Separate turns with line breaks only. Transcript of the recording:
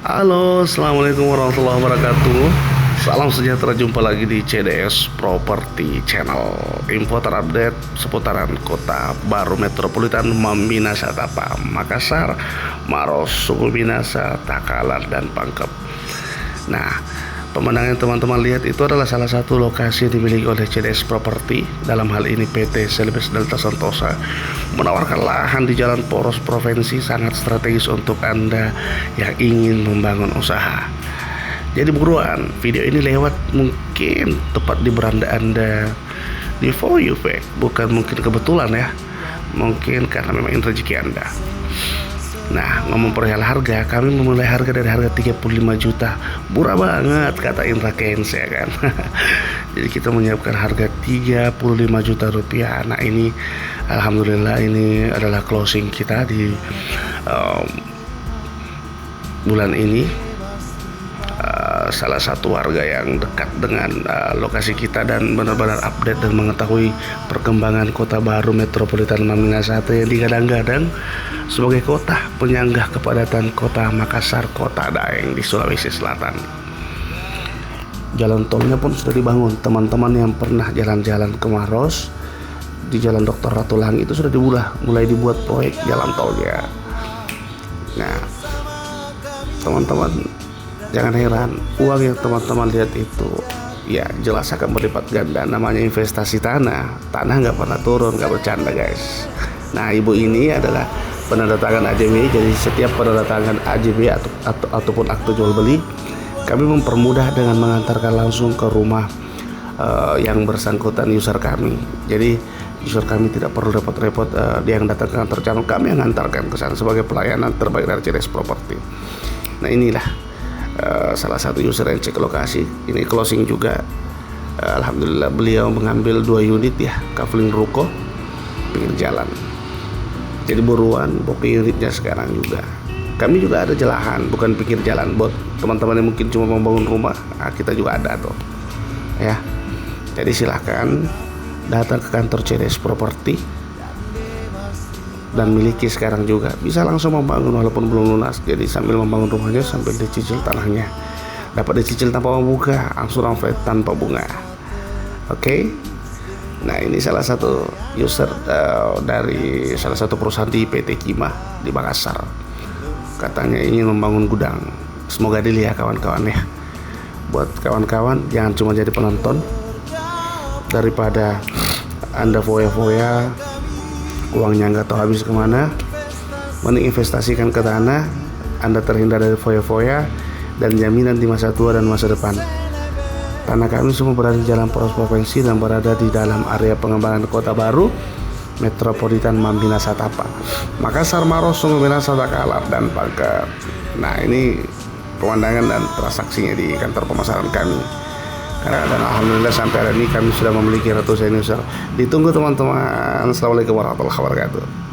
Halo, assalamualaikum warahmatullahi wabarakatuh. Salam sejahtera, jumpa lagi di CDS Property Channel. Info terupdate seputaran kota baru metropolitan Mambina Satapa, Makassar, Maros, Suku Minasa, Takalar, dan Pangkep. Nah, pemandangan yang teman-teman lihat itu adalah salah satu lokasi yang dimiliki oleh CDS Property. Dalam hal ini PT Celebes Delta Santosa menawarkan lahan di Jalan Poros Provinsi, sangat strategis untuk Anda yang ingin membangun usaha. Jadi buruan, video ini lewat mungkin tepat di beranda Anda, di For You Fact. Bukan mungkin kebetulan ya, mungkin karena memang ini rezeki Anda. Nah, ngomong perihal harga, kami memulai harga dari harga 35 juta. Murah banget kata Indra Kens, ya kan. Jadi kita menyiapkan harga 35 juta rupiah. Nah, ini alhamdulillah ini adalah closing kita di bulan ini. Salah satu warga yang dekat dengan lokasi kita dan benar-benar update dan mengetahui perkembangan kota baru metropolitan Mambina Satu yang digadang-gadang sebagai kota penyangga kepadatan kota Makassar, kota Daeng di Sulawesi Selatan. Jalan tolnya pun sudah dibangun. Teman-teman yang pernah jalan-jalan ke Maros di Jalan Dr. Ratulang itu sudah mulai dibuat proyek jalan tolnya. Nah, teman-teman jangan heran, uang yang teman-teman lihat itu ya jelas akan berlipat ganda. Namanya investasi tanah nggak pernah turun, nggak bercanda guys. Nah, ibu ini adalah penandatangan AJB. Jadi setiap penandatangan AJB ataupun akte jual beli, kami mempermudah dengan mengantarkan langsung ke rumah yang bersangkutan user kami. Jadi user kami tidak perlu repot-repot dia yang datang ke kantor channel, kami yang mengantarkan ke sana sebagai pelayanan terbaik dari CDS Property. Nah, inilah salah satu user yang cek lokasi. Ini closing juga. Alhamdulillah beliau mengambil 2 unit ya, kafling ruko pinggir jalan. Jadi buruan booking unitnya sekarang juga. Kami juga ada jelahan, bukan pinggir jalan. Buat teman-teman yang mungkin cuma membangun rumah, kita juga ada tuh ya. Jadi silahkan datang ke kantor CDS Property dan miliki sekarang juga. Bisa langsung membangun walaupun belum lunas. Jadi sambil membangun rumahnya sambil dicicil tanahnya. Dapat dicicil tanpa bunga, angsuran flat tanpa bunga. Oke. Nah, ini salah satu user dari salah satu perusahaan di PT Kima di Makassar. Katanya ingin membangun gudang. Semoga deal ya kawan-kawan ya. Buat kawan-kawan jangan cuma jadi penonton. Daripada Anda foya-foya uangnya nggak tahu habis kemana, mending investasikan ke tanah. Anda terhindar dari foya-foya dan jaminan di masa tua dan masa depan. Tanah kami semua berada di Jalan Poros Provinsi dan berada di dalam area pengembangan kota baru metropolitan Mambina Satapa, Makassar, Maros, Suku Minasa, Takalar, dan Pangkep. Nah, ini pemandangan dan transaksinya di kantor pemasaran kami. Dan alhamdulillah sampai hari ini kami sudah memiliki ratusan user. Ditunggu teman-teman. Assalamualaikum warahmatullahi wabarakatuh.